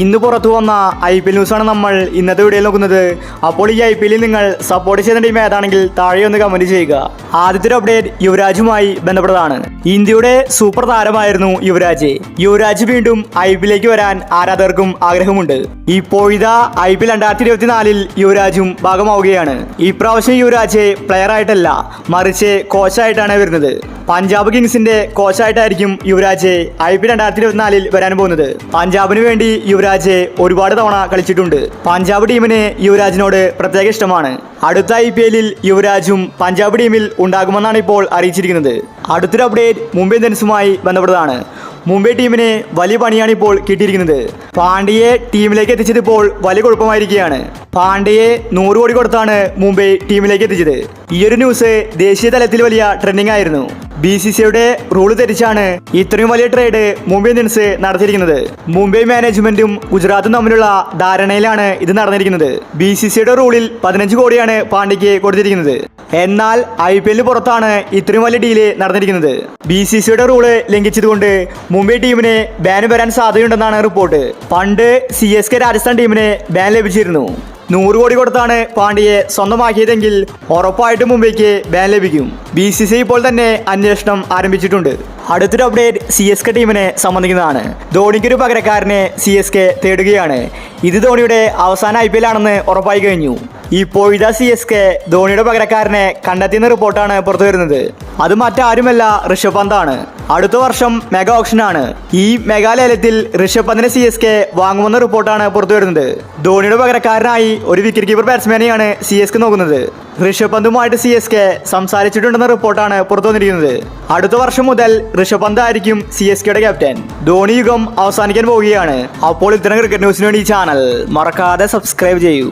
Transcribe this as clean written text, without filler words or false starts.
ഇന്ന് പുറത്തു വന്ന IPL ന്യൂസാണ് നമ്മൾ ഇന്നത്തെ വീഡിയോയിൽ നോക്കുന്നത്. അപ്പോൾ ഈ IPL നിങ്ങൾ സപ്പോർട്ട് ചെയ്യുന്ന ടീം ഏതാണെങ്കിൽ താഴെ ഒന്ന് കമന്റ് ചെയ്യുക. ആദ്യത്തെ അപ്ഡേറ്റ് യുവരാജുമായി ബന്ധപ്പെട്ടതാണ്. ഇന്ത്യയുടെ സൂപ്പർ താരമായിരുന്നു യുവരാജ്. യുവരാജ് വീണ്ടും IPL വരാൻ ആരാധകർക്കും ആഗ്രഹമുണ്ട്. ഇപ്പോഴിതാ IPL 2024 യുവരാജും ഭാഗമാവുകയാണ്. ഇപ്രാവശ്യം യുവരാജ് പ്ലെയർ ആയിട്ടല്ല, മറിച്ച് കോച്ചായിട്ടാണ് വരുന്നത്. പഞ്ചാബ് കിങ്സിന്റെ കോച്ചായിട്ടായിരിക്കും യുവരാജ് IPL 2024 വരാൻ പോകുന്നത്. പഞ്ചാബിന് വേണ്ടി യുവരാജ് ഒരുപാട് തവണ കളിച്ചിട്ടുണ്ട്. പഞ്ചാബ് ടീമിന് യുവരാജിനോട് പ്രത്യേക ഇഷ്ടമാണ്. അടുത്ത IPL യുവരാജും പഞ്ചാബ് ടീമിൽ ഉണ്ടാകുമെന്നാണ് ഇപ്പോൾ അറിയിച്ചിരിക്കുന്നത്. അടുത്തൊരു അപ്ഡേറ്റ് മുംബൈ ഇന്ത്യൻസുമായി ബന്ധപ്പെട്ടതാണ്. മുംബൈ ടീമിന് വലിയ പണിയാണ് ഇപ്പോൾ കിട്ടിയിരിക്കുന്നത്. പാണ്ഡ്യയെ ടീമിലേക്ക് എത്തിച്ചത് ഇപ്പോൾ വലിയ കുഴപ്പമായിരിക്കുകയാണ്. പാണ്ഡ്യയെ 100 കോടി കൊടുത്താണ് മുംബൈ ടീമിലേക്ക് എത്തിച്ചത്. ഈ ഒരു ന്യൂസ് ദേശീയ തലത്തിൽ വലിയ ട്രെൻഡിംഗ് ആയിരുന്നു. BCCIയുടെ റൂള് തെറ്റിച്ചാണ് ഇത്രയും വലിയ ട്രേഡ് മുംബൈ ഇന്ത്യൻസ് നടത്തിയിരിക്കുന്നത്. മുംബൈ മാനേജ്മെന്റും ഗുജറാത്തും തമ്മിലുള്ള ധാരണയിലാണ് ഇത് നടന്നിരിക്കുന്നത്. BCCIയുടെ റൂളിൽ 15 കോടിയാണ് പാണ്ഡ്യയ്ക്ക് കൊടുത്തിരിക്കുന്നത്. എന്നാൽ IPL പുറത്താണ് ഇത്രയും വലിയ ഡീല് നടന്നിരിക്കുന്നത്. BCCIയുടെ റൂള് ലംഘിച്ചതുകൊണ്ട് മുംബൈ ടീമിന് ബാൻ വരാൻ സാധ്യതയുണ്ടെന്നാണ് റിപ്പോർട്ട്. പണ്ട് CSK രാജസ്ഥാൻ ടീമിന് ബാൻ ലഭിച്ചിരുന്നു. 100 കോടി കൊടുത്താണ് പാണ്ഡ്യയെ സ്വന്തമാക്കിയതെങ്കിൽ ഉറപ്പായിട്ടും മുംബൈക്ക് ബാൻ ലഭിക്കും. BCCI ഇപ്പോൾ തന്നെ അന്വേഷണം ആരംഭിച്ചിട്ടുണ്ട്. അടുത്തൊരു അപ്ഡേറ്റ് CSK ടീമിനെ സംബന്ധിക്കുന്നതാണ്. ധോണിക്കൊരു പകരക്കാരനെ CSK തേടുകയാണ്. ഇത് ധോണിയുടെ അവസാന IPL ആണെന്ന് ഉറപ്പായി കഴിഞ്ഞു. ഇപ്പോഴത്തെ CSK ധോണിയുടെ പകരക്കാരനെ കണ്ടെത്തിയെന്ന റിപ്പോർട്ടാണ് പുറത്തു വരുന്നത്. അത് മറ്റാരുമല്ല, ഋഷഭ് പന്താണ്. അടുത്ത വർഷം മെഗാ ഓപ്ഷനാണ്. ഈ മെഗാ ലേലത്തിൽ ഋഷഭ് പന്തിനെ CSK വാങ്ങുമെന്ന റിപ്പോർട്ടാണ് പുറത്തു വരുന്നത്. ധോണിയുടെ പകരക്കാരനായി ഒരു വിക്കറ്റ് കീപ്പർ ബാറ്റ്സ്മാനെയാണ് CSK നോക്കുന്നത്. ഋഷഭ് പന്തുമായിട്ട് CSK സംസാരിച്ചിട്ടുണ്ടെന്ന റിപ്പോർട്ടാണ് പുറത്തു വന്നിരിക്കുന്നത്. അടുത്ത വർഷം മുതൽ ഋഷഭ് പന്ത് ആയിരിക്കും CSKയുടെ ക്യാപ്റ്റൻ. ധോണി യുഗം അവസാനിക്കാൻ പോവുകയാണ്. അപ്പോൾ ഇത്തരം ക്രിക്കറ്റ് ന്യൂസിന് വേണ്ടി ഈ ചാനൽ മറക്കാതെ സബ്സ്ക്രൈബ് ചെയ്യൂ.